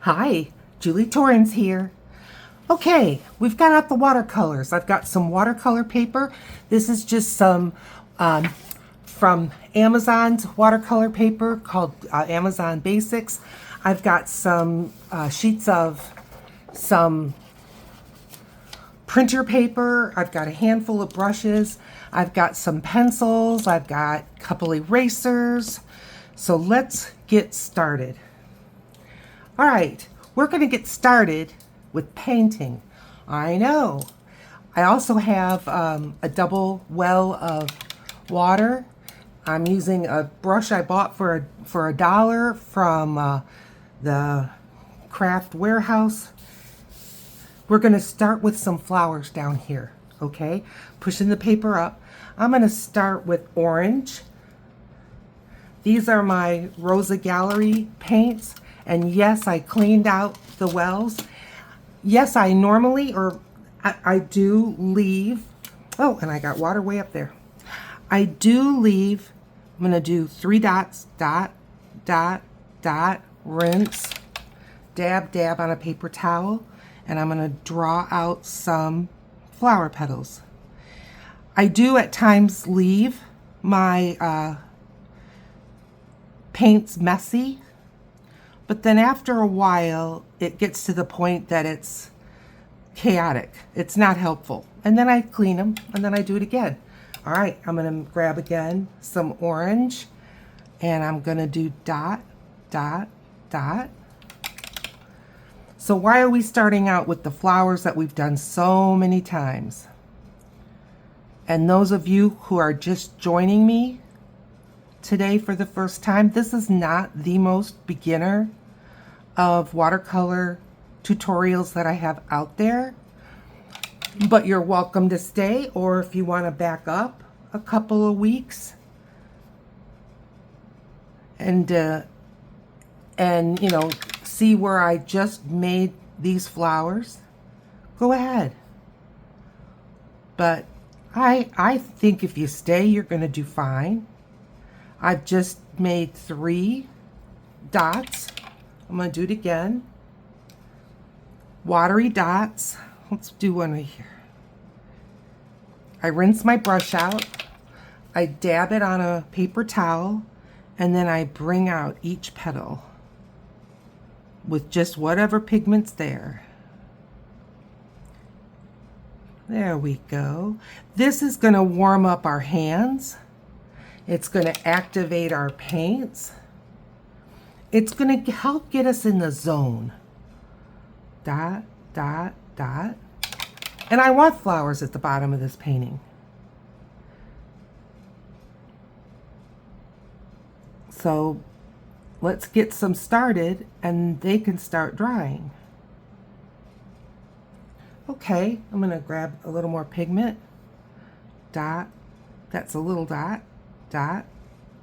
Hi, Julie Torrens here. Okay, we've got out the watercolors. I've got some watercolor paper. This is just some from Amazon's watercolor paper called Amazon Basics. I've got some sheets of some printer paper. I've got a handful of brushes. I've got some pencils. I've got a couple erasers. So let's get started. All right, we're going to get started with painting. I know. I also have a double well of water. I'm using a brush I bought for $1 from the craft warehouse. We're going to start with some flowers down here, okay? Pushing the paper up. I'm going to start with orange. These are my Rosa Gallery paints. And yes, I cleaned out the wells. Yes, I normally, or I do leave. Oh, and I got water way up there. I do leave, I'm gonna do 3 dots, dot, dot, dot, rinse, dab, dab on a paper towel, and I'm gonna draw out some flower petals. I do at times leave my paints messy. But then after a while, it gets to the point that it's chaotic. It's not helpful. And then I clean them, and then I do it again. All right, I'm gonna grab again some orange, and I'm gonna do dot, dot, dot. So why are we starting out with the flowers that we've done so many times? And those of you who are just joining me today for the first time, this is not the most beginner of watercolor tutorials that I have out there, but you're welcome to stay, or if you want to back up a couple of weeks and you know, see where I just made these flowers, go ahead. But I think if you stay, you're going to do fine. I've just made 3 dots. I'm going to do it again. Watery dots. Let's do one right here. I rinse my brush out. I dab it on a paper towel, and then I bring out each petal with just whatever pigment's there. There we go. This is going to warm up our hands. It's going to activate our paints. It's going to help get us in the zone. Dot, dot, dot. And I want flowers at the bottom of this painting. So let's get some started and they can start drying. Okay, I'm going to grab a little more pigment. Dot. That's a little dot. Dot,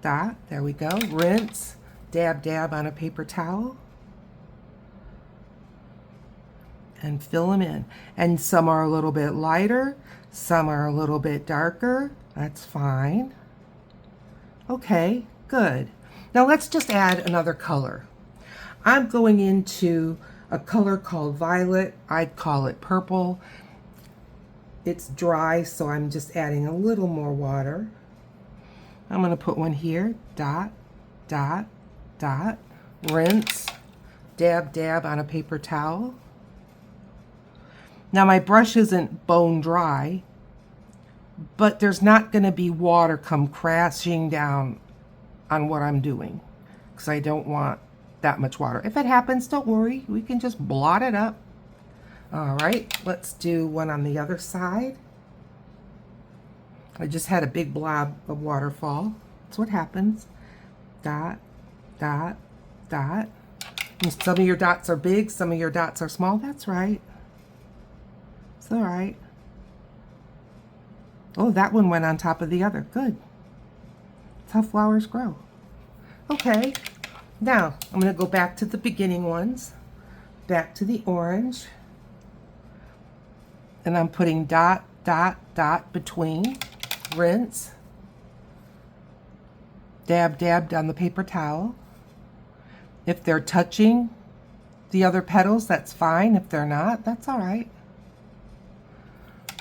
dot. There we go. Rinse. Dab, dab on a paper towel. And fill them in. And some are a little bit lighter. Some are a little bit darker. That's fine. Okay, good. Now let's just add another color. I'm going into a color called violet. I'd call it purple. It's dry, so I'm just adding a little more water. I'm going to put one here. Dot, dot, dot. Rinse. Dab, dab on a paper towel. Now my brush isn't bone dry, but there's not going to be water come crashing down on what I'm doing because I don't want that much water. If it happens, don't worry. We can just blot it up. All right, let's do one on the other side. I just had a big blob of waterfall. That's what happens. Dot, dot, dot. And some of your dots are big, some of your dots are small. That's right. It's all right. Oh, that one went on top of the other. Good. That's how flowers grow. Okay. Now, I'm going to go back to the beginning ones. Back to the orange. And I'm putting dot, dot, dot between. Rinse. Dab, dabbed on the paper towel. If they're touching, the other petals, that's fine. If they're not, that's all right.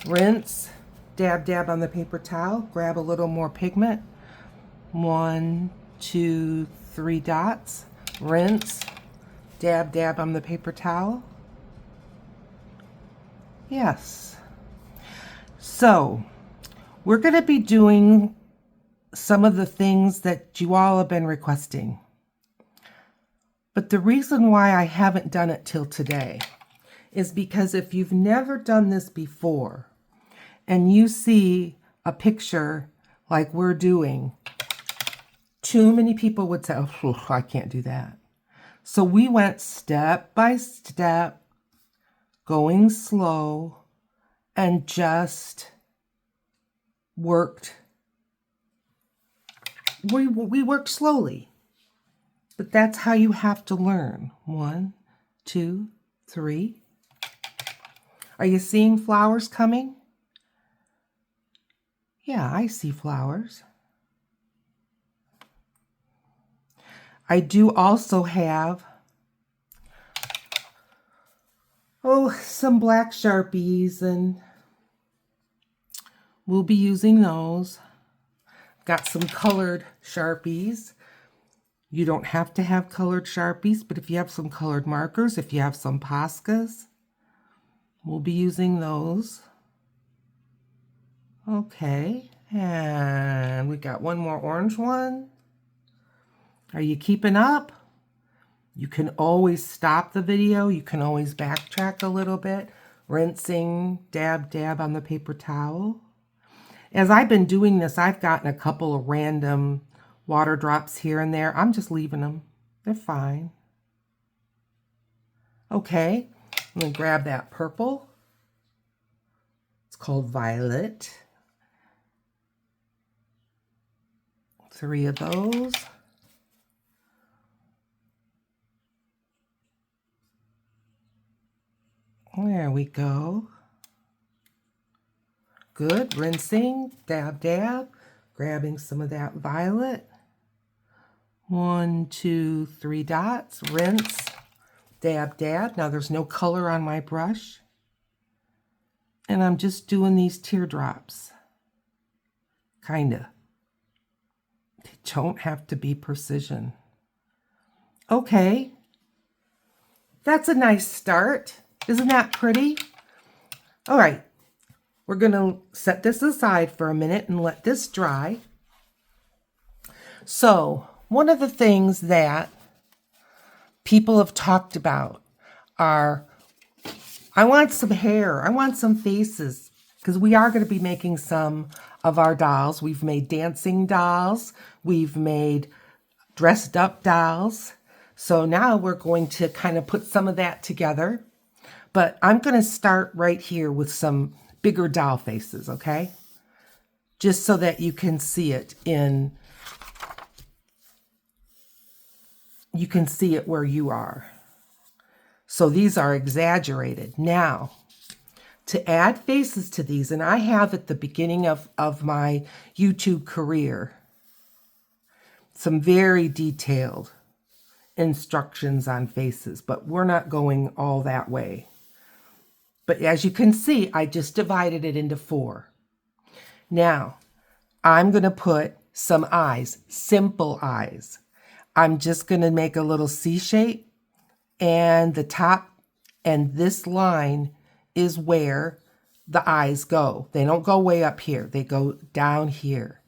Rinse, dab, dab on the paper towel, grab a little more pigment. 1, 2, 3 dots. Rinse, dab, dab on the paper towel. Yes. So, we're going to be doing some of the things that you all have been requesting. But the reason why I haven't done it till today is because if you've never done this before and you see a picture like we're doing, too many people would say, oh, I can't do that. So we went step by step, going slow, and just worked. We worked slowly. But that's how you have to learn. 1, 2, 3. Are you seeing flowers coming? Yeah, I see flowers. I do also have, some black Sharpies, and we'll be using those. Got some colored Sharpies. You don't have to have colored Sharpies, but if you have some colored markers, if you have some Poscas, we'll be using those. Okay, and we got one more orange one. Are you keeping up? You can always stop the video. You can always backtrack a little bit. Rinsing, dab, dab on the paper towel. As I've been doing this, I've gotten a couple of random water drops here and there. I'm just leaving them. They're fine. Okay, I'm going to grab that purple. It's called Violet. 3 of those. There we go. Good. Rinsing, dab, dab. Grabbing some of that violet. 1, 2, 3 dots. Rinse, dab, dab. Now there's no color on my brush. And I'm just doing these teardrops. Kinda. They don't have to be precision. Okay. That's a nice start. Isn't that pretty? All right. We're going to set this aside for a minute and let this dry. So, one of the things that people have talked about are, I want some hair, I want some faces, because we are going to be making some of our dolls. We've made dancing dolls, we've made dressed up dolls. So now we're going to kind of put some of that together. But I'm going to start right here with some bigger doll faces, okay? Just so that you can see it you can see it where you are. So these are exaggerated. Now, to add faces to these, and I have at the beginning of my YouTube career, some very detailed instructions on faces, but we're not going all that way. But as you can see, I just divided it into 4. Now, I'm going to put some eyes, simple eyes. I'm just going to make a little C shape, and the top and this line is where the eyes go. They don't go way up here. They go down here.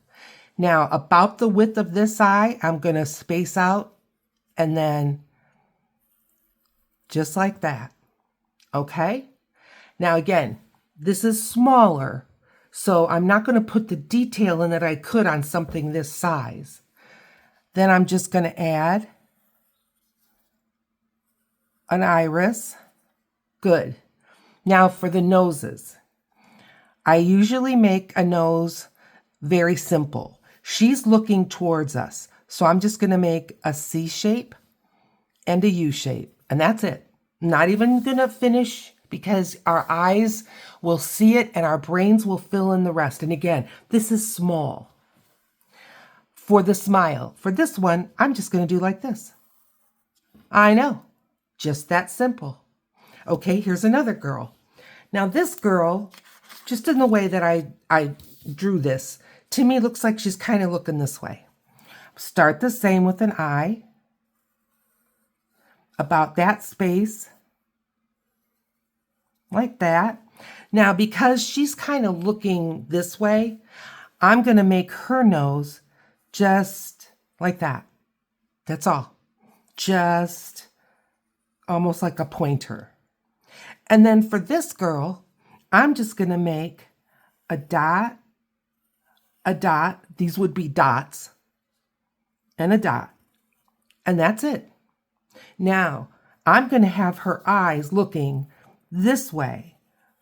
Now, about the width of this eye, I'm going to space out, and then just like that. Okay? Now again, this is smaller, so I'm not going to put the detail in that I could on something this size. Then I'm just going to add an iris. Good. Now for the noses. I usually make a nose very simple. She's looking towards us, so I'm just going to make a C shape and a U shape, and that's it. I'm not even going to finish, because our eyes will see it and our brains will fill in the rest. And again, this is small. For the smile, for this one, I'm just going to do like this. I know. Just that simple. Okay, here's another girl. Now this girl, just in the way that I drew this, to me looks like she's kind of looking this way. Start the same with an eye. About that space. Like that. Now, because she's kind of looking this way, I'm going to make her nose just like that. That's all. Just almost like a pointer. And then for this girl, I'm just going to make a dot, a dot. These would be dots and a dot. And that's it. Now, I'm going to have her eyes looking this way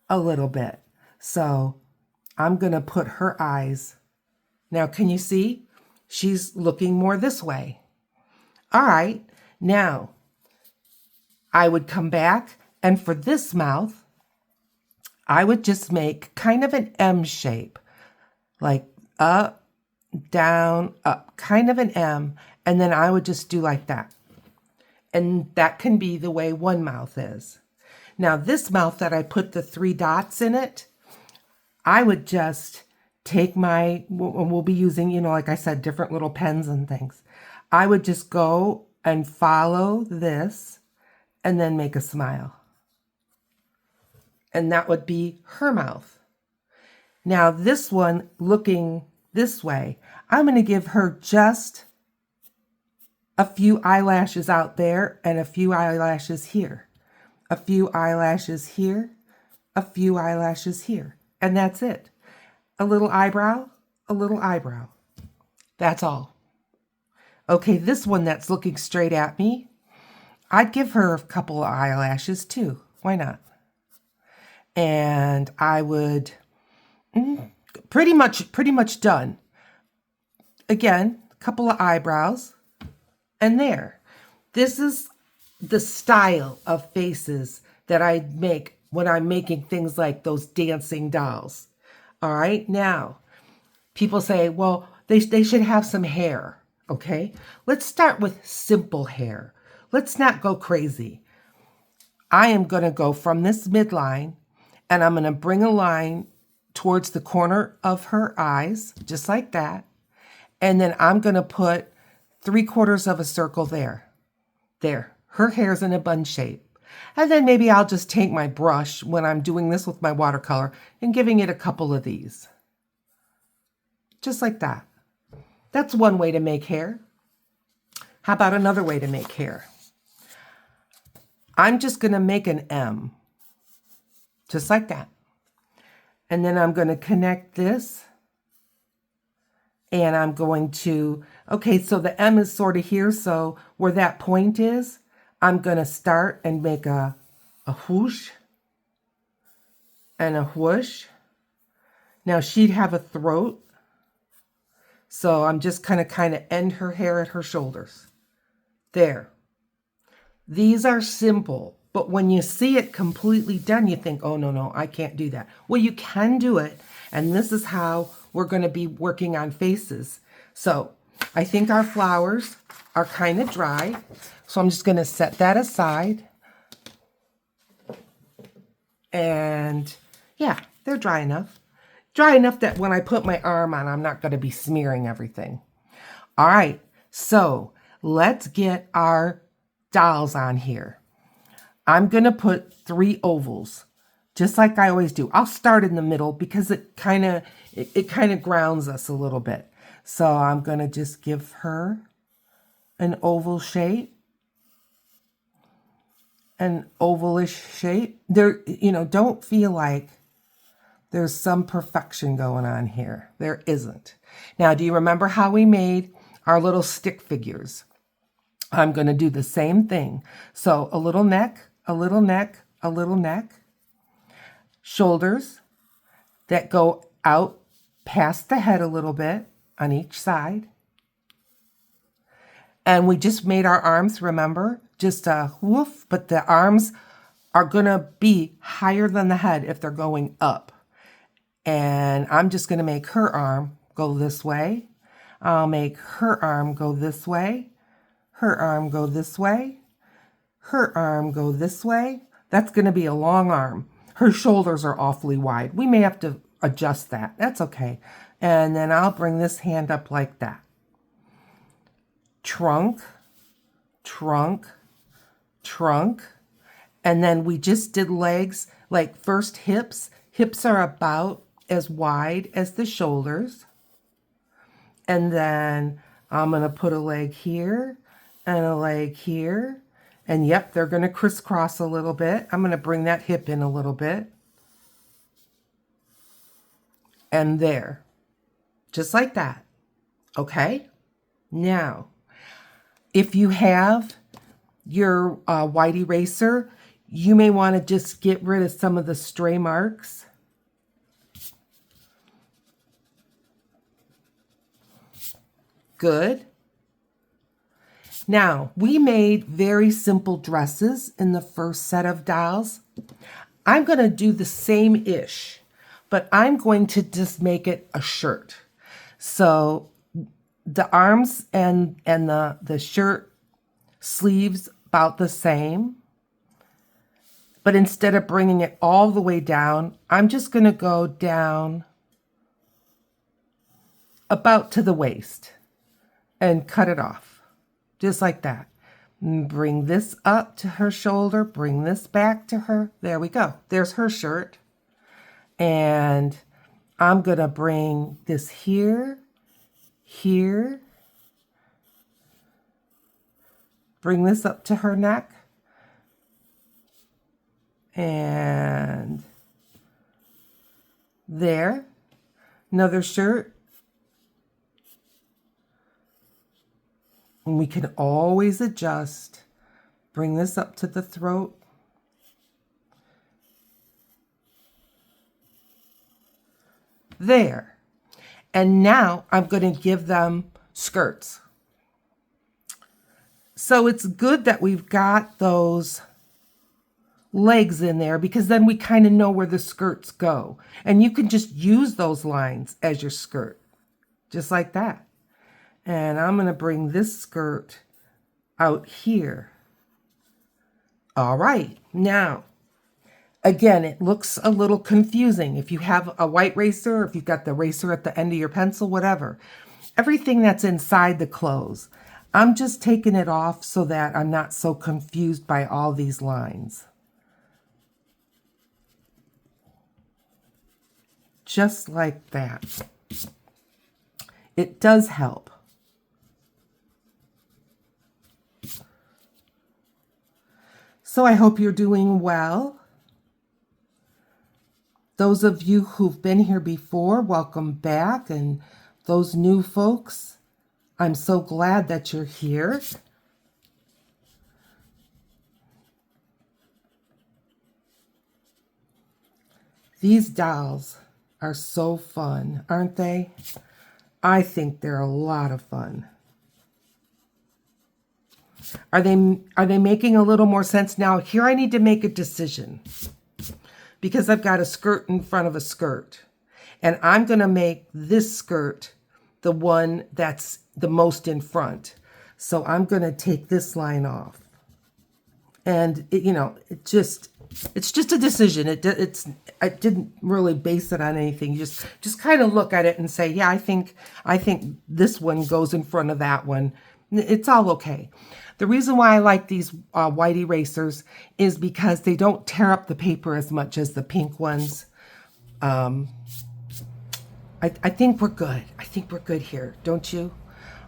a little bit. So I'm going to put her eyes. Now, can you see? She's looking more this way. All right. Now, I would come back, and for this mouth, I would just make kind of an M shape, like up, down, up, kind of an M, and then I would just do like that. And that can be the way one mouth is. Now, this mouth that I put the 3 dots in it, I would just take we'll be using, like I said, different little pens and things. I would just go and follow this and then make a smile. And that would be her mouth. Now, this one looking this way, I'm going to give her just a few eyelashes out there and a few eyelashes here. A few eyelashes here, a few eyelashes here. And that's it. A little eyebrow, a little eyebrow. That's all. Okay, this one that's looking straight at me, I'd give her a couple of eyelashes too. Why not? And I would, pretty much done. Again, a couple of eyebrows, and there. This is the style of faces that I make when I'm making things like those dancing dolls. All right, now, people say, well, they should have some hair, okay? Let's start with simple hair. Let's not go crazy. I am going to go from this midline, and I'm going to bring a line towards the corner of her eyes, just like that. And then I'm going to put 3/4 of a circle there. There. Her hair's in a bun shape. And then maybe I'll just take my brush when I'm doing this with my watercolor and giving it a couple of these. Just like that. That's one way to make hair. How about another way to make hair? I'm just going to make an M. Just like that. And then I'm going to connect this. And I'm going to, okay, so the M is sort of here. So where that point is, I'm going to start and make a whoosh and a whoosh. Now she'd have a throat. So I'm just kind of end her hair at her shoulders. There. These are simple, but when you see it completely done, you think, oh, no, I can't do that. Well, you can do it. And this is how we're going to be working on faces. So I think our flowers are kind of dry. So I'm just going to set that aside. And yeah, they're dry enough. Dry enough that when I put my arm on, I'm not going to be smearing everything. All right, so let's get our dolls on here. I'm going to put 3 ovals, just like I always do. I'll start in the middle because it kind of grounds us a little bit. So I'm going to just give her an oval shape. An ovalish shape. There, don't feel like there's some perfection going on here. There isn't. Now, do you remember how we made our little stick figures? I'm going to do the same thing. So a little neck, a little neck, a little neck. Shoulders that go out past the head a little bit on each side. And we just made our arms, remember? Just a woof, but the arms are going to be higher than the head if they're going up. And I'm just going to make her arm go this way. I'll make her arm go this way. Her arm go this way. her arm go this way. That's going to be a long arm. Her shoulders are awfully wide. We may have to adjust that. That's okay. And then I'll bring this hand up like that. Trunk, trunk, trunk. And then we just did legs, like first hips. Hips are about as wide as the shoulders. And then I'm going to put a leg here and a leg here. And yep, they're going to crisscross a little bit. I'm going to bring that hip in a little bit. And there. Just like that. Okay? Now, if you have your white eraser, you may want to just get rid of some of the stray marks. Good. Now, we made very simple dresses in the first set of dolls. I'm going to do the same-ish, but I'm going to just make it a shirt. So the arms and the shirt sleeves about the same. But instead of bringing it all the way down, I'm just going to go down about to the waist and cut it off. Just like that. Bring this up to her shoulder. Bring this back to her. There we go. There's her shirt. And I'm going to bring this here, here. Bring this up to her neck. And there. Another shirt. And we can always adjust. Bring this up to the throat. There. And now I'm going to give them skirts. So it's good that we've got those legs in there because then we kind of know where the skirts go. And you can just use those lines as your skirt. Just like that. And I'm going to bring this skirt out here. All right. Now, again, it looks a little confusing. If you have a white eraser, if you've got the eraser at the end of your pencil, whatever. Everything that's inside the clothes. I'm just taking it off so that I'm not so confused by all these lines. Just like that. It does help. So I hope you're doing well. Those of you who've been here before, welcome back. And those new folks, I'm so glad that you're here. These dolls are so fun, aren't they? I think they're a lot of fun. Are they making a little more sense now? Here I need to make a decision because I've got a skirt in front of a skirt. And I'm going to make this skirt the one that's the most in front. So I'm going to take this line off. And, it's just a decision. I didn't really base it on anything. You just kind of look at it and say, yeah, I think this one goes in front of that one. It's all okay. The reason why I like these white erasers is because they don't tear up the paper as much as the pink ones. I think we're good. I think we're good here, don't you?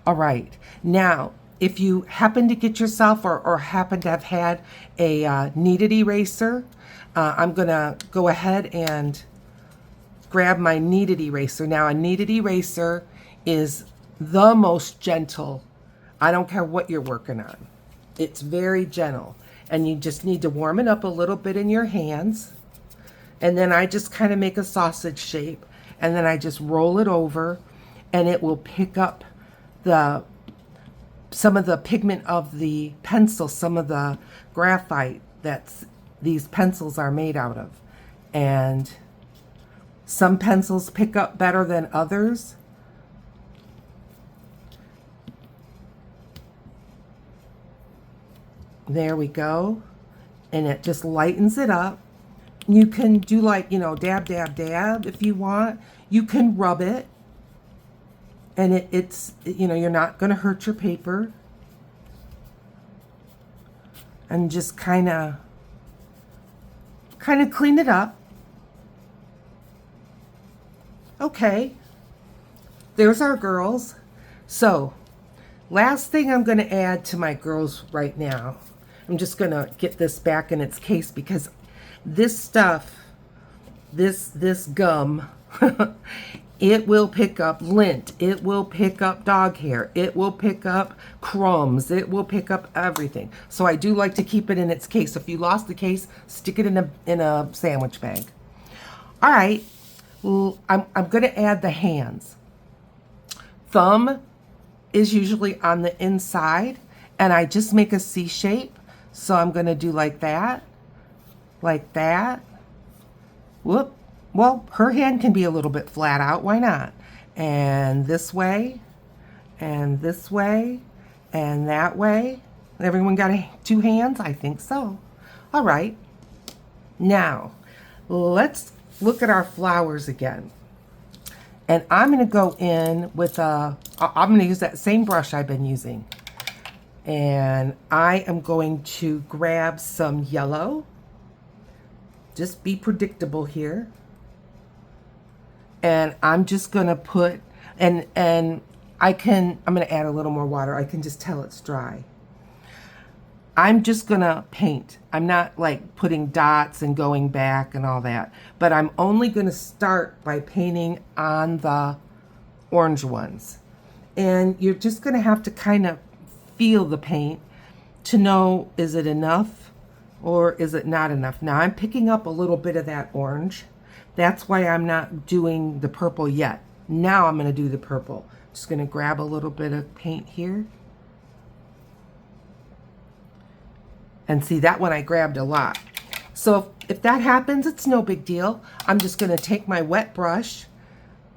All right. Now, if you happen to get yourself or happen to have had a kneaded eraser, I'm going to go ahead and grab my kneaded eraser. Now, a kneaded eraser is the most gentle. I don't care what you're working on. It's very gentle. And you just need to warm it up a little bit in your hands. And then I just kind of make a sausage shape. And then I just roll it over. And it will pick up some of the pigment of the pencil, some of the graphite that these pencils are made out of. And some pencils pick up better than others. There we go. And it just lightens it up. You can do like, you know, dab, dab, dab if you want. You can rub it. And it's, you know, you're not going to hurt your paper. And just kind of clean it up. Okay. There's our girls. So, last thing I'm going to add to my girls right now. I'm just going to get this back in its case because this stuff, this gum, it will pick up lint. It will pick up dog hair. It will pick up crumbs. It will pick up everything. So I do like to keep it in its case. If you lost the case, stick it in a sandwich bag. All right. I'm going to add the hands. Thumb is usually on the inside, and I just make a C shape. So I'm going to do like that, like that. Whoop. Well, her hand can be a little bit flat out. Why not? And this way, and this way, and that way. Everyone got two hands? I think so. All right. Now, let's look at our flowers again. And I'm going to go in with I'm going to use that same brush I've been using. And I am going to grab some yellow. Just be predictable here. And I'm just going to put, and I'm going to add a little more water. I can just tell it's dry. I'm just going to paint. I'm not like putting dots and going back and all that. But I'm only going to start by painting on the orange ones. And you're just going to have to kind of feel the paint to know, is it enough or is it not enough? Now I'm picking up a little bit of that orange. That's why I'm not doing the purple yet. Now I'm going to do the purple. Just going to grab a little bit of paint here. And see, that one I grabbed a lot. So if that happens, it's no big deal. I'm just going to take my wet brush,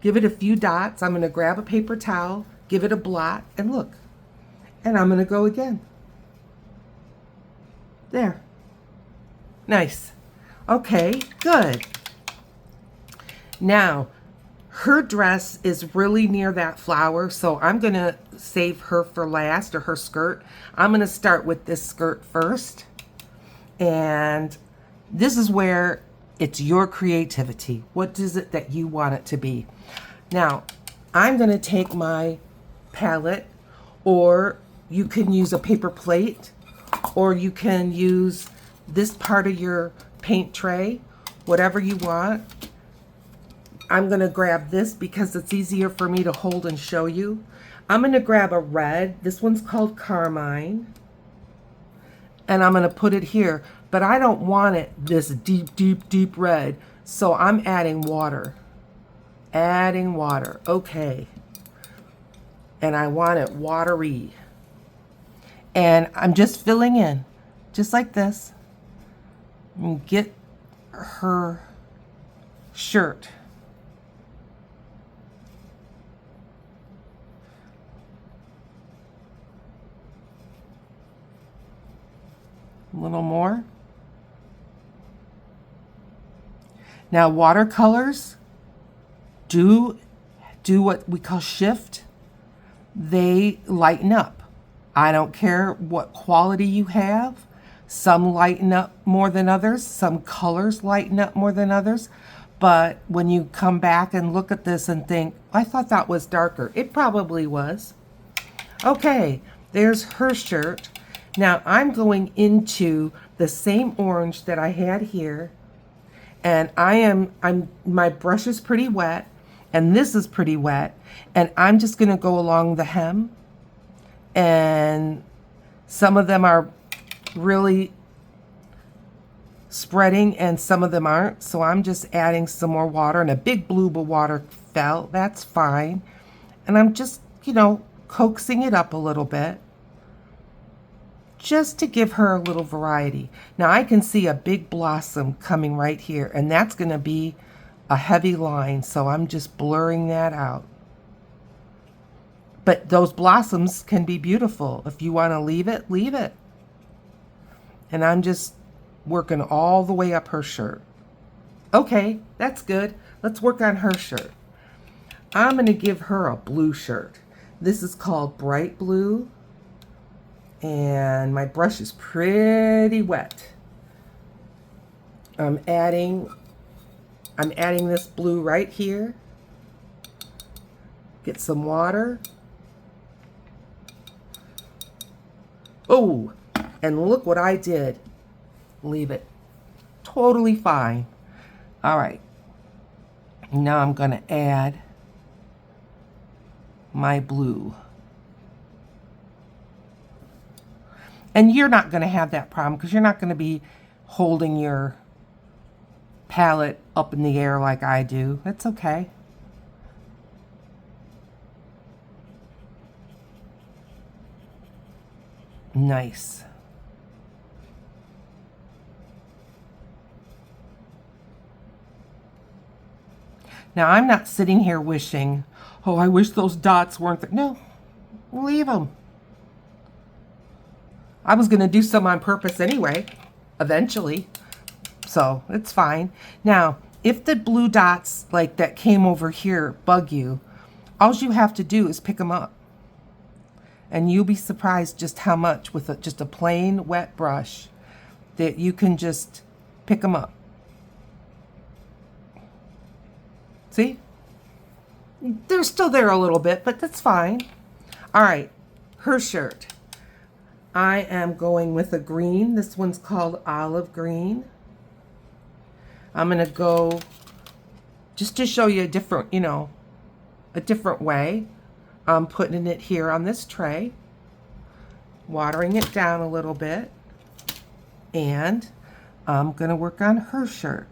give it a few dots. I'm going to grab a paper towel, give it a blot, and look. And I'm going to go again. There. Nice. Okay, good. Now, her dress is really near that flower, so I'm going to save her for last, or her skirt. I'm going to start with this skirt first. And this is where it's your creativity. What is it that you want it to be? Now, I'm going to take my palette, or you can use a paper plate, or you can use this part of your paint tray, whatever you want. I'm going to grab this because it's easier for me to hold and show you. I'm going to grab a red. This one's called Carmine. And I'm going to put it here. But I don't want it this deep, deep, deep red. So I'm adding water. Adding water. Okay. And I want it watery. And I'm just filling in. Just like this. And get her shirt. A little more. Now watercolors do what we call shift. They lighten up. I don't care what quality you have. Some lighten up more than others. Some colors lighten up more than others. But when you come back and look at this and think, I thought that was darker. It probably was. Okay, there's her shirt. Now I'm going into the same orange that I had here, and my brush is pretty wet, and this is pretty wet, and I'm just going to go along the hem, and some of them are really spreading and some of them aren't, so I'm just adding some more water, and a big blob of water fell. That's fine, and I'm just, coaxing it up a little bit, just to give her a little variety. Now I can see a big blossom coming right here, and that's going to be a heavy line, so I'm just blurring that out. But those blossoms can be beautiful. If you want to leave it, leave it. And I'm just working all the way up her shirt. Okay, that's good. Let's work on her shirt. I'm going to give her a blue shirt. This is called Bright Blue. And my brush is pretty wet. I'm adding this blue right here. Get some water. Oh, and look what I did. Leave it totally fine. All right. Now I'm going to add my blue. And you're not going to have that problem because you're not going to be holding your palette up in the air like I do. That's okay. Nice. Now, I'm not sitting here wishing, oh, I wish those dots weren't there. No, leave them. I was going to do some on purpose anyway, eventually. So it's fine. Now, if the blue dots like that came over here bug you, all you have to do is pick them up. And you'll be surprised just how much with just a plain wet brush that you can just pick them up. See? They're still there a little bit, but that's fine. All right, her shirt. I am going with a green. This one's called Olive Green. I'm going to go, just to show you a different, a different way. I'm putting it here on this tray, watering it down a little bit, and I'm going to work on her shirt.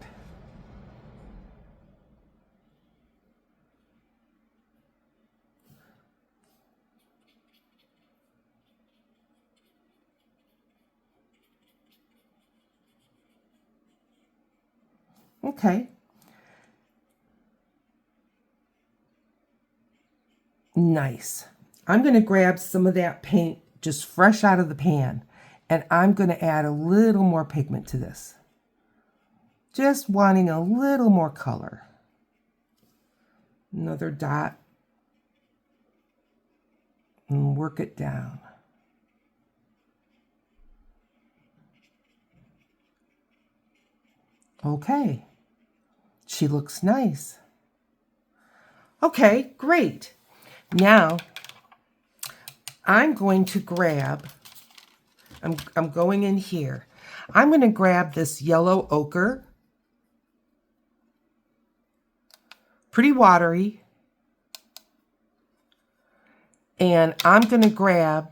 Okay. Nice. I'm going to grab some of that paint just fresh out of the pan, and I'm going to add a little more pigment to this. Just wanting a little more color. Another dot. And work it down. Okay. She looks nice. Okay, great. Now, I'm going to grab, I'm going in here. I'm going to grab this yellow ochre. Pretty watery. And I'm going to grab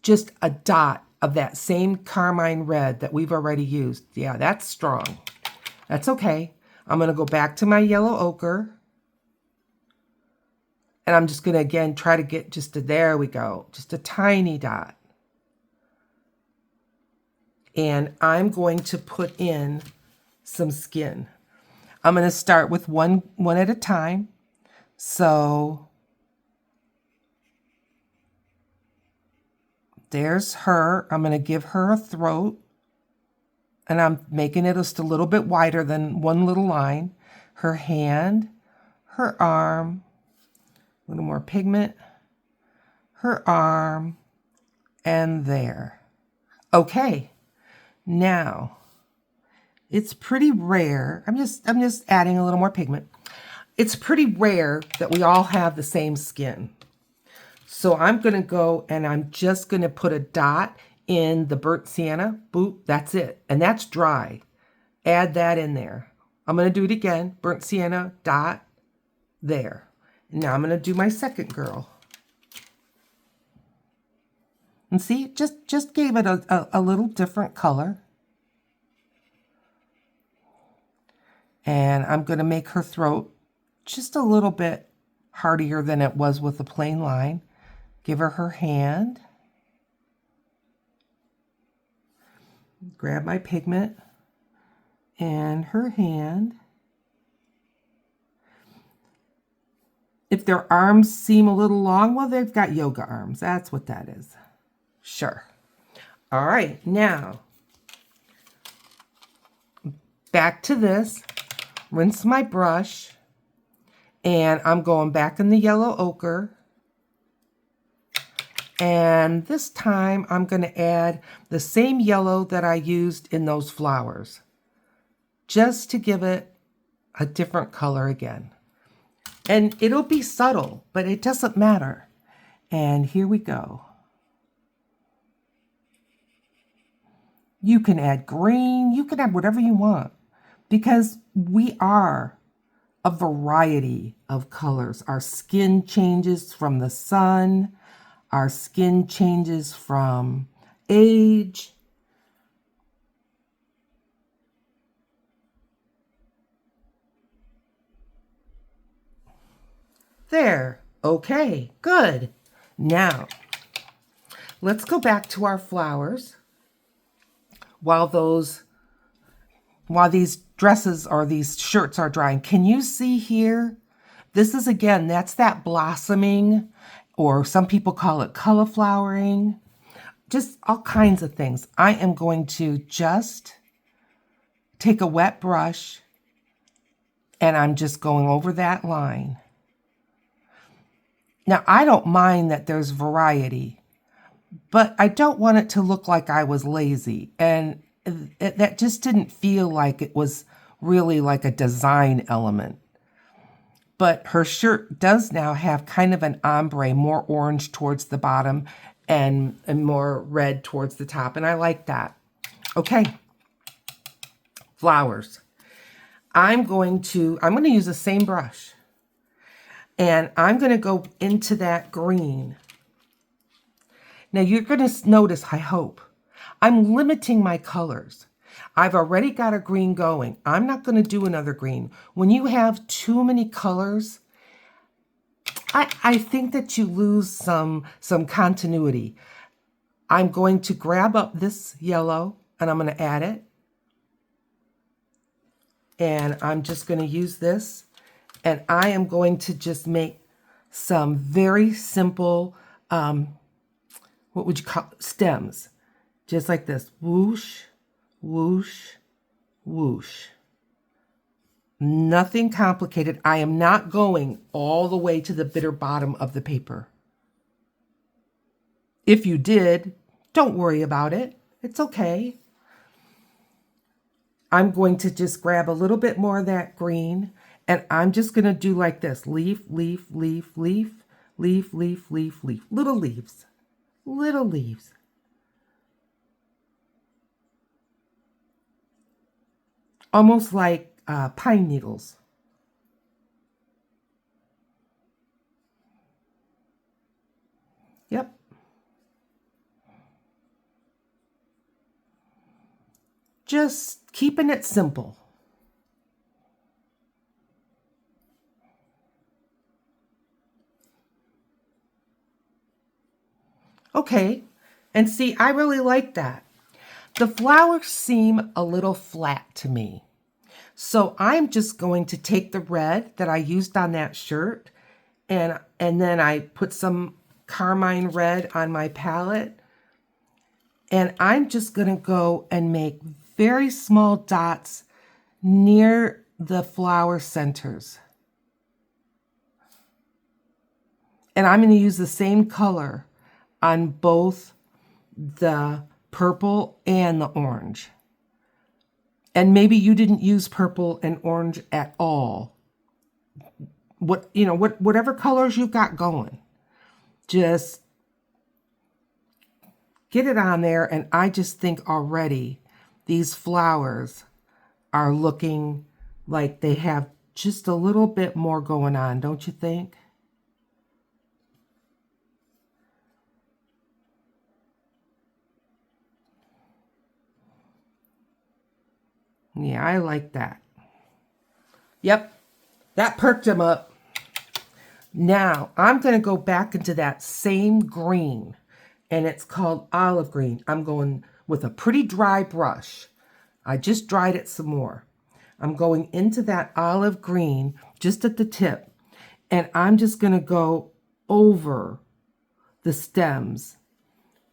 just a dot of that same carmine red that we've already used. Yeah, that's strong. That's okay. I'm going to go back to my yellow ochre. And I'm just going to, again, try to get just a, there we go, just a tiny dot. And I'm going to put in some skin. I'm going to start with one at a time. So there's her. I'm going to give her a throat. And I'm making it just a little bit wider than one little line. Her hand, her arm, a little more pigment, her arm, and there. Okay, now it's pretty rare. I'm just adding a little more pigment. It's pretty rare that we all have the same skin. So I'm going to go and I'm just going to put a dot in the burnt sienna. Boop, that's it. And that's dry. Add that in there. I'm going to do it again. Burnt sienna, dot, there. Now I'm going to do my second girl. And see, just gave it a little different color. And I'm going to make her throat just a little bit hardier than it was with the plain line. Give her her hand. Grab my pigment and her hand. If their arms seem a little long, well, they've got yoga arms. That's what that is. Sure. All right, now back to this, rinse my brush, and I'm going back in the yellow ochre. And this time I'm going to add the same yellow that I used in those flowers, just to give it a different color again. And it'll be subtle, but it doesn't matter. And here we go. You can add green, you can add whatever you want, because we are a variety of colors. Our skin changes from the sun, our skin changes from age. There, okay, good. Now, let's go back to our flowers while these dresses or these shirts are drying. Can you see here? This is, again, that's that blossoming, or some people call it cauliflowering, just all kinds of things. I am going to just take a wet brush and I'm just going over that line. Now, I don't mind that there's variety, but I don't want it to look like I was lazy. And that just didn't feel like it was really like a design element. But her shirt does now have kind of an ombre, more orange towards the bottom and more red towards the top. And I like that. Okay. Flowers. I'm going to use the same brush. And I'm going to go into that green. Now you're going to notice, I hope, I'm limiting my colors. I've already got a green going. I'm not going to do another green. When you have too many colors, I think that you lose some continuity. I'm going to grab up this yellow and I'm going to add it. And I'm just going to use this. And I am going to just make some very simple, what would you call stems? Just like this. Whoosh, whoosh, whoosh. Nothing complicated. I am not going all the way to the bitter bottom of the paper. If you did, don't worry about it. It's okay. I'm going to just grab a little bit more of that green, and I'm just going to do like this. Leaf, leaf, leaf, leaf, leaf, leaf, leaf, leaf. Little leaves. Little leaves. Almost like pine needles. Yep. Just keeping it simple. Okay, and see, I really like that. The flowers seem a little flat to me. So I'm just going to take the red that I used on that shirt and then I put some carmine red on my palette. And I'm just going to go and make very small dots near the flower centers. And I'm going to use the same color on both the purple and the orange. And maybe you didn't use purple and orange at all. Whatever colors you've got going, just get it on there. And I just think already these flowers are looking like they have just a little bit more going on, don't you think? Yeah, I like that. Yep, that perked him up. Now, I'm going to go back into that same green, and it's called olive green. I'm going with a pretty dry brush. I just dried it some more. I'm going into that olive green just at the tip, and I'm just going to go over the stems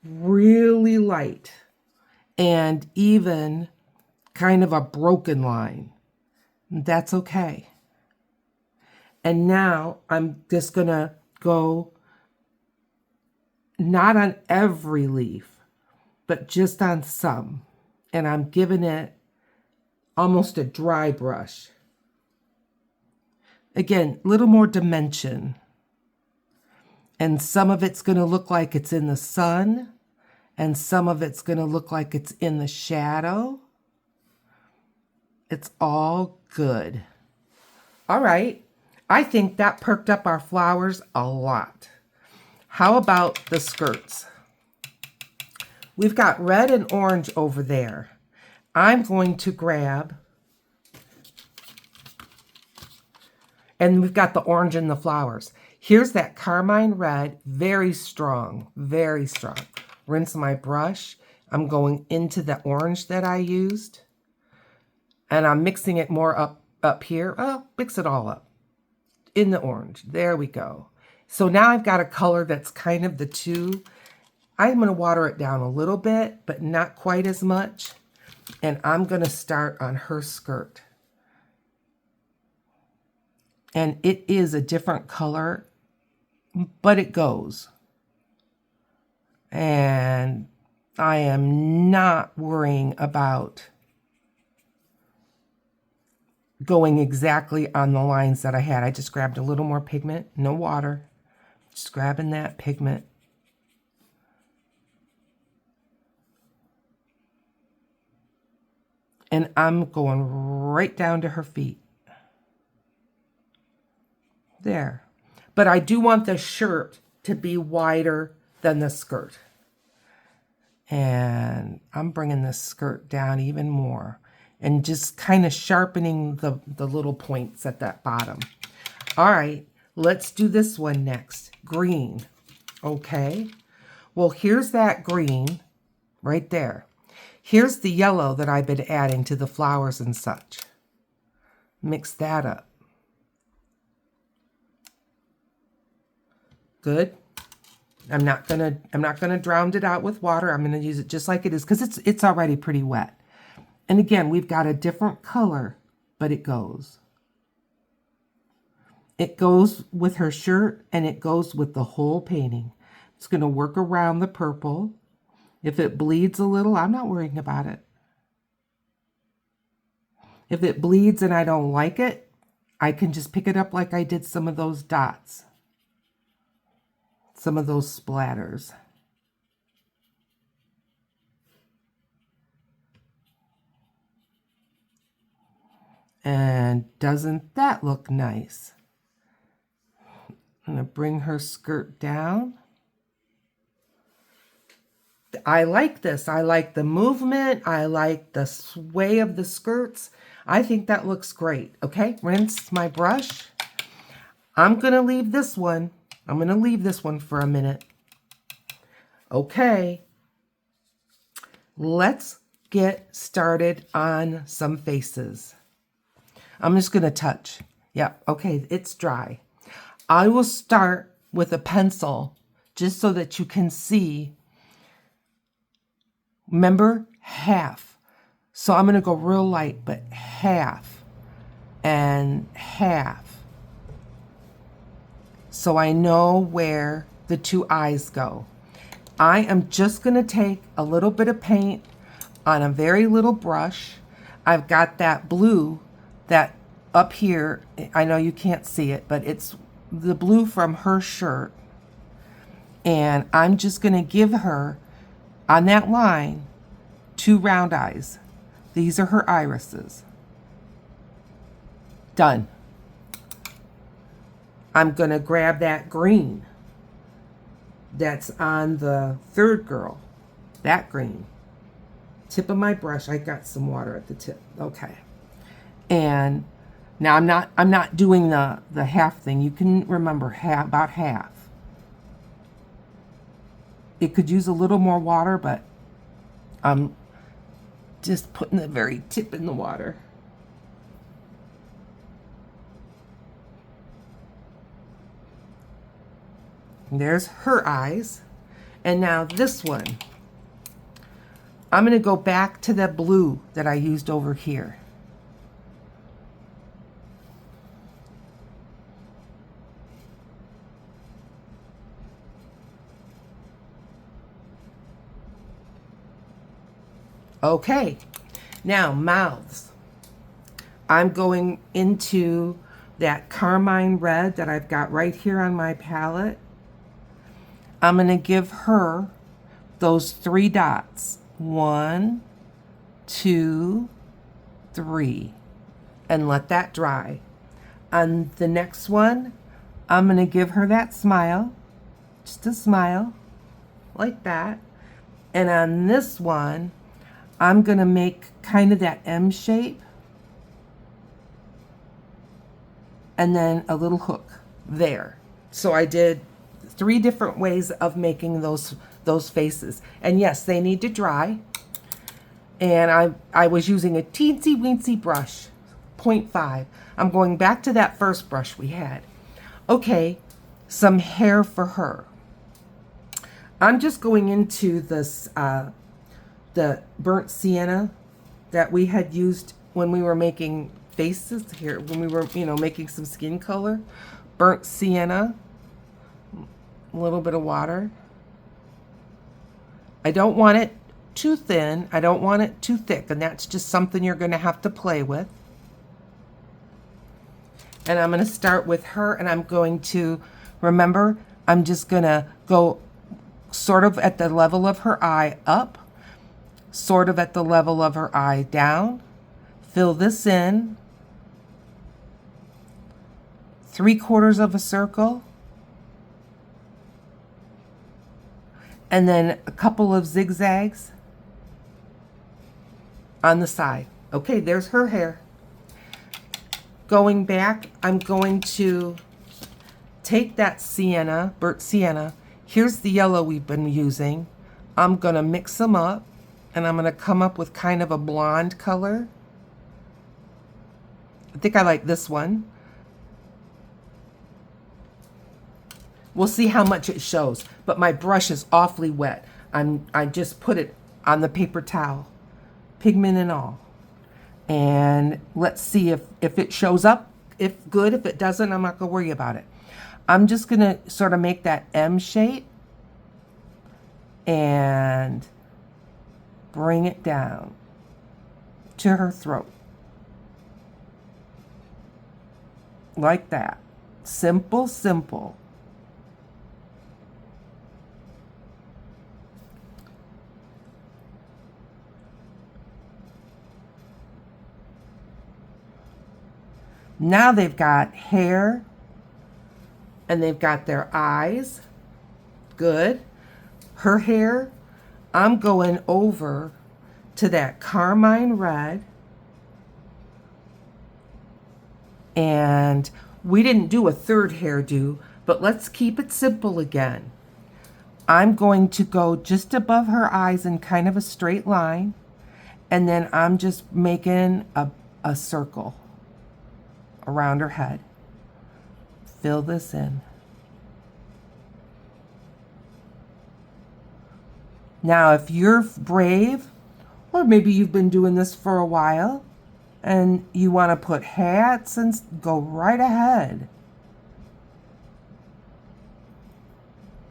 really light and even kind of a broken line. That's okay. And now I'm just gonna go not on every leaf, but just on some. And I'm giving it almost a dry brush. Again, a little more dimension. And some of it's gonna look like it's in the sun, and some of it's gonna look like it's in the shadow. It's all good. All right, I think that perked up our flowers a lot. How about the skirts? We've got red and orange over there. I'm going to grab, and we've got the orange in the flowers. Here's that carmine red, very strong, very strong. Rinse my brush. I'm going into the orange that I used, and I'm mixing it more up here. Oh, mix it all up in the orange. There we go. So now I've got a color that's kind of the two. I'm going to water it down a little bit, but not quite as much. And I'm going to start on her skirt. And it is a different color, but it goes. And I am not worrying about going exactly on the lines that I had. I just grabbed a little more pigment, no water. Just grabbing that pigment. And I'm going right down to her feet. There. But I do want the shirt to be wider than the skirt. And I'm bringing the skirt down even more. And just kind of sharpening the little points at that bottom. All right, let's do this one next. Green. Okay. Well, here's that green right there. Here's the yellow that I've been adding to the flowers and such. Mix that up. Good. I'm not gonna drown it out with water. I'm gonna use it just like it is because it's already pretty wet. And again, we've got a different color, but it goes. It goes with her shirt and it goes with the whole painting. It's gonna work around the purple. If it bleeds a little, I'm not worrying about it. If it bleeds and I don't like it, I can just pick it up like I did some of those dots. Some of those splatters. And doesn't that look nice? I'm gonna bring her skirt down. I like this. I like the movement. I like the sway of the skirts. I think that looks great. Okay, rinse my brush. I'm gonna leave this one. I'm gonna leave this one for a minute. Okay, let's get started on some faces. I'm just gonna touch. Yeah, okay, it's dry. I will start with a pencil just so that you can see. Remember, half. So I'm gonna go real light, but half and half. So I know where the two eyes go. I am just gonna take a little bit of paint on a very little brush. I've got that blue that up here, I know you can't see it, but it's the blue from her shirt. And I'm just gonna give her, on that line, two round eyes. These are her irises. Done. I'm gonna grab that green that's on the third girl. That green. Tip of my brush, I got some water at the tip. Okay. And now I'm not doing the half thing. You can remember about half. It could use a little more water, but I'm just putting the very tip in the water. And there's her eyes. And now this one. I'm going to go back to the blue that I used over here. Okay, now mouths. I'm going into that carmine red that I've got right here on my palette. I'm going to give her those 3 dots. 1, 2, 3. And let that dry. On the next one, I'm going to give her that smile. Just a smile. Like that. And on this one, I'm going to make kind of that M shape. And then a little hook there. So I did 3 different ways of making those faces. And yes, they need to dry. And I was using a teensy weensy brush, 0.5. I'm going back to that first brush we had. Okay, some hair for her. I'm just going into this the burnt sienna that we had used when we were making faces here, when we were, making some skin color. Burnt sienna, a little bit of water. I don't want it too thin. I don't want it too thick, and that's just something you're going to have to play with. And I'm going to start with her, and I'm going to, remember, I'm just going to go sort of at the level of her eye up, sort of at the level of her eye down. Fill this in, 3/4 of a circle, and then a couple of zigzags on the side. Okay, there's her hair. Going back, I'm going to take that sienna, burnt sienna. Here's the yellow we've been using. I'm going to mix them up, and I'm going to come up with kind of a blonde color. I think I like this one. We'll see how much it shows, but my brush is awfully wet. I just put it on the paper towel, pigment and all. And let's see if it shows up. If good, if it doesn't, I'm not gonna worry about it. I'm just gonna sort of make that M shape and bring it down to her throat. Like that. Simple, simple. Now they've got hair and they've got their eyes. Good. Her hair, I'm going over to that carmine red. And we didn't do a third hairdo, but let's keep it simple again. I'm going to go just above her eyes in kind of a straight line. And then I'm just making a circle around her head. Fill this in. Now, if you're brave, or maybe you've been doing this for a while, and you want to put hats and go right ahead.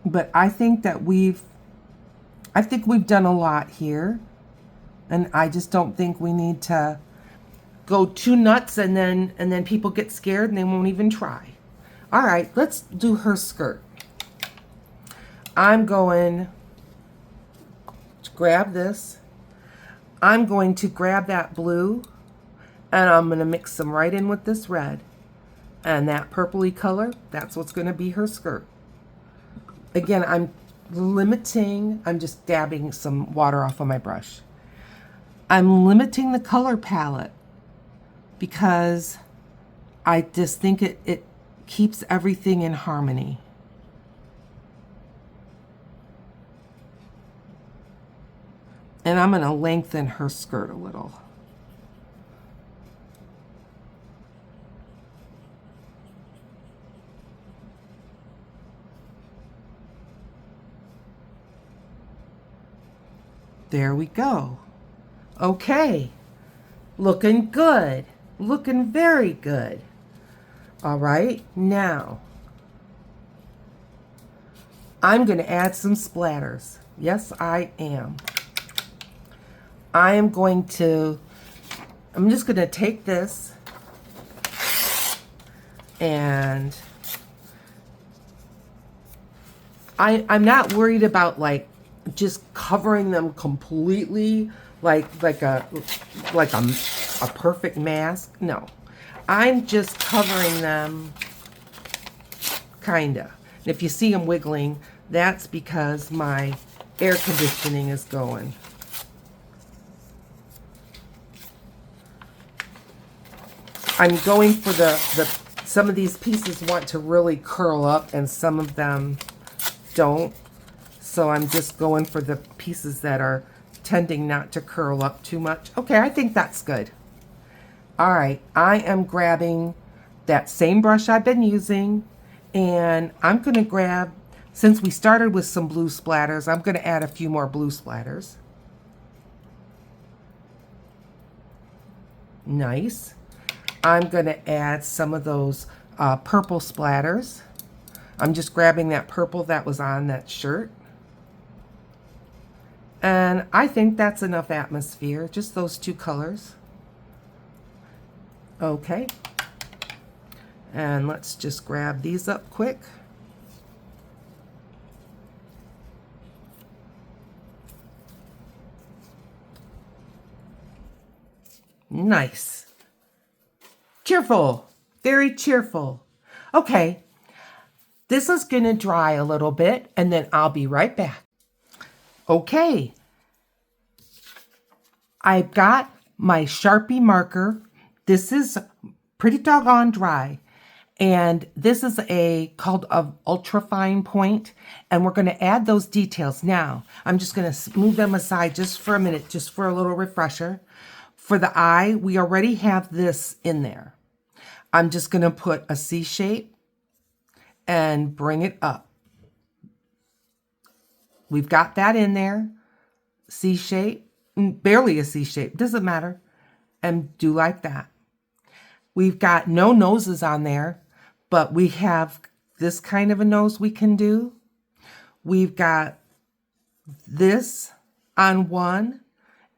But I think that we've done a lot here, and I just don't think we need to go too nuts and then people get scared and they won't even try. All right, let's do her skirt. I'm going to grab this. I'm going to grab that blue and I'm going to mix them right in with this red. And that purpley color, that's what's going to be her skirt. Again, I'm just dabbing some water off of my brush. I'm limiting the color palette because I just think it keeps everything in harmony. And I'm going to lengthen her skirt a little. There we go. Okay, looking good. Looking very good. All right, now I'm going to add some splatters. Yes, I am. I'm just going to take this and I'm not worried about like just covering them completely like a perfect mask. No. I'm just covering them kinda. And if you see them wiggling, that's because my air conditioning is going. I'm going for some of these pieces want to really curl up and some of them don't. So I'm just going for the pieces that are tending not to curl up too much. Okay, I think that's good. All right, I am grabbing that same brush I've been using, and I'm gonna grab, since we started with some blue splatters, I'm gonna add a few more blue splatters. Nice. I'm gonna add some of those purple splatters. I'm just grabbing that purple that was on that shirt. And I think that's enough atmosphere, just those two colors. Okay. And let's just grab these up quick. Nice. Cheerful. Very cheerful. Okay. This is going to dry a little bit and then I'll be right back. Okay. I've got my Sharpie marker. This is pretty doggone dry. And this is called a ultra fine point, and we're going to add those details. Now, I'm just going to move them aside just for a minute, just for a little refresher. For the eye, we already have this in there. I'm just going to put a C shape and bring it up. We've got that in there. C shape, barely a C shape, doesn't matter. And do like that. We've got no noses on there, but we have this kind of a nose we can do. We've got this on one,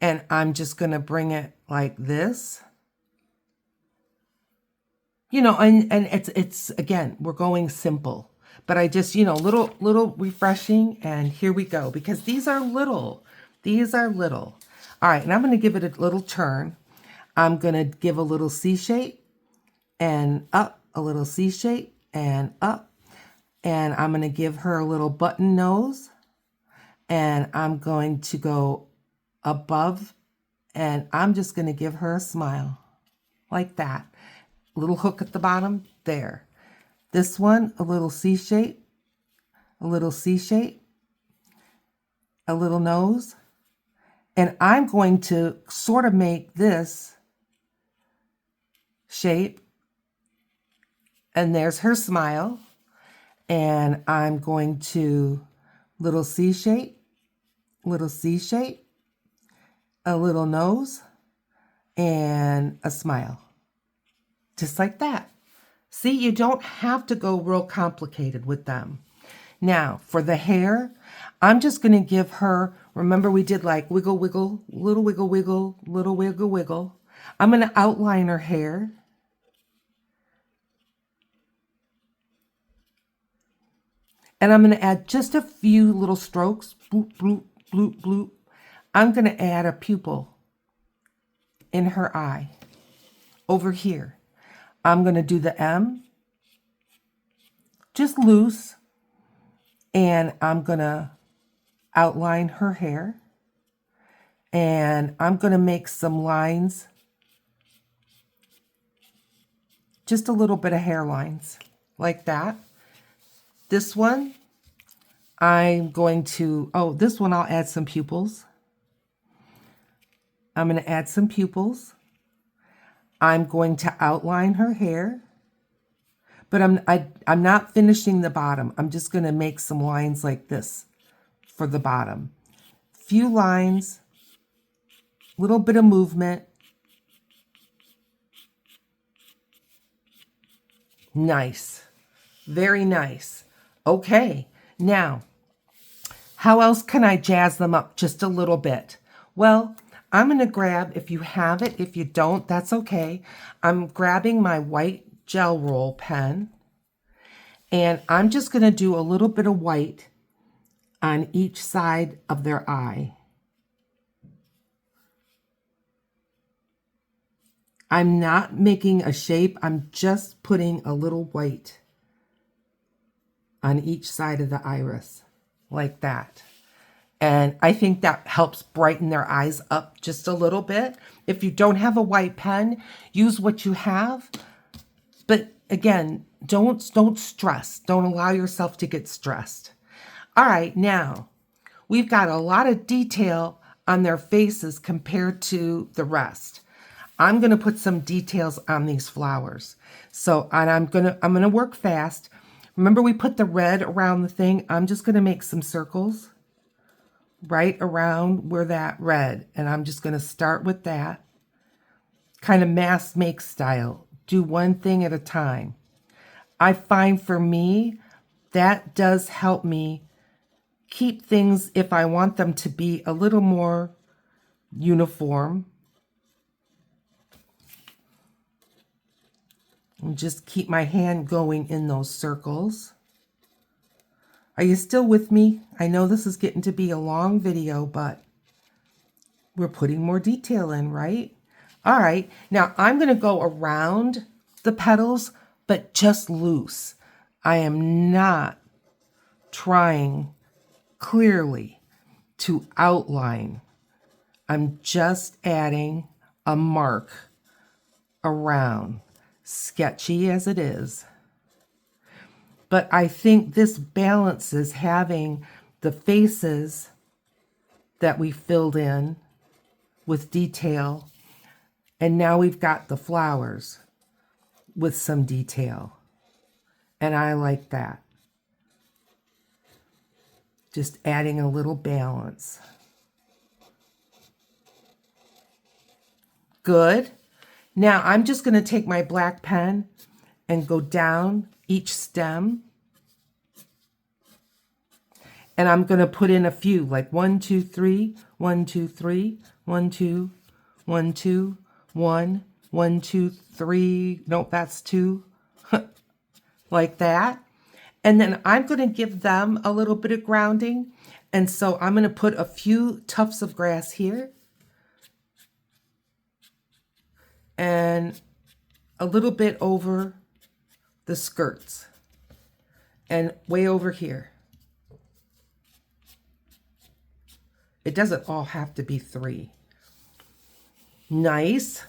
and I'm just going to bring it like this. You know, and it's again, we're going simple. But I just, you know, little refreshing, and here we go, because these are little. These are little. All right, and I'm going to give it a little turn. I'm going to give a little C shape and up, a little C shape and up. And I'm going to give her a little button nose. And I'm going to go above, and I'm just going to give her a smile like that. A little hook at the bottom, there. This one, a little C shape, a little C shape, a little nose. And I'm going to sort of make this shape. And there's her smile. And I'm going to little C shape, little C shape, a little nose, and a smile. Just like that. See, you don't have to go real complicated with them. Now, for the hair, I'm just going to give her, remember we did like wiggle, wiggle, little wiggle, wiggle, little wiggle, wiggle. I'm going to outline her hair. And I'm going to add just a few little strokes. Bloop, bloop, bloop, bloop. I'm going to add a pupil in her eye over here. I'm going to do the M, just loose, and I'm going to outline her hair, and I'm going to make some lines, just a little bit of hairlines, like that. This one, I'm going to, this one I'll add some pupils. I'm going to add some pupils. I'm going to outline her hair, but I'm not finishing the bottom. I'm just going to make some lines like this for the bottom. few lines, little bit of movement. Nice. Very nice. Okay, now, how else can I jazz them up just a little bit? Well, I'm going to grab, if you have it, if you don't, that's okay. I'm grabbing my white gel roll pen, and I'm just going to do a little bit of white on each side of their eye. I'm not making a shape, I'm just putting a little white on each side of the iris, like that. And I think that helps brighten their eyes up just a little bit. If you don't have a white pen, use what you have. But again, don't stress. Don't allow yourself to get stressed. All right, now we've got a lot of detail on their faces compared to the rest. I'm going to put some details on these flowers. So, and I'm going to work fast. Remember, we put the red around the thing. I'm just going to make some circles right around where that red, and I'm just going to start with that. Kind of mass make style. Do one thing at a time. I find for me, that does help me keep things, if I want them to be a little more uniform. And just keep my hand going in those circles. Are you still with me? I know this is getting to be a long video, but we're putting more detail in, right? All right, now I'm going to go around the petals, but just loose. I am not trying clearly to outline. I'm just adding a mark around, sketchy as it is. But I think this balances having the faces that we filled in with detail, and now we've got the flowers with some detail. And I like that. Just adding a little balance. Good. Now I'm just going to take my black pen and go down each stem. And I'm going to put in a few, like 1, 2, 3, 1, 2, 3, 1, 2, 1, 2, 1, 1, 2, 3. Nope, that's 2. Like that. And then I'm going to give them a little bit of grounding. And so I'm going to put a few tufts of grass here. And a little bit over the skirts. And way over here. It doesn't all have to be 3. Nice.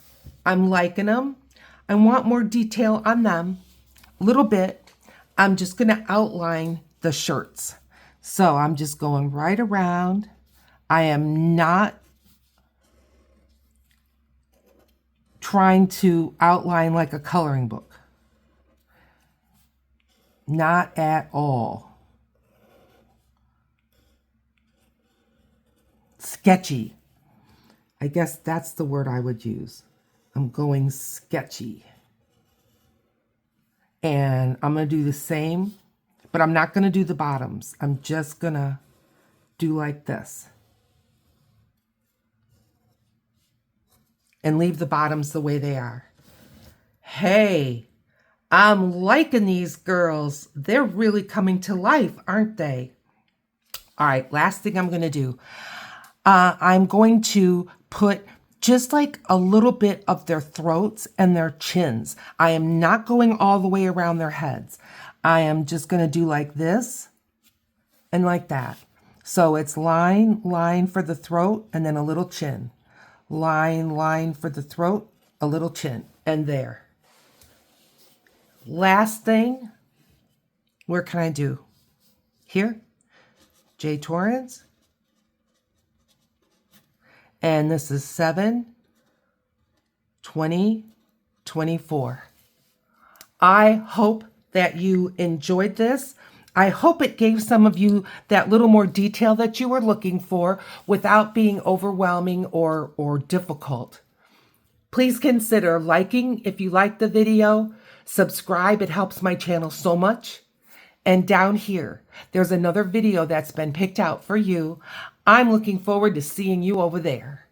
I'm liking them. I want more detail on them. A little bit. I'm just going to outline the shirts. So I'm just going right around. I am not trying to outline like a coloring book. Not at all. Sketchy. I guess that's the word I would use. I'm going sketchy. And I'm going to do the same, but I'm not going to do the bottoms. I'm just going to do like this. And leave the bottoms the way they are. Hey, I'm liking these girls. They're really coming to life, aren't they? All right, last thing I'm going to do. I'm going to put just like a little bit of their throats and their chins. I am not going all the way around their heads. I am just going to do like this and like that. So it's line, line for the throat, and then a little chin. Line, line for the throat, a little chin, and there. Last thing, where can I do? Here, J. Torrance. And this is 7/20/24. I hope that you enjoyed this. I hope it gave some of you that little more detail that you were looking for without being overwhelming or difficult. Please consider liking if you liked the video, subscribe, it helps my channel so much. And down here, there's another video that's been picked out for you. I'm looking forward to seeing you over there.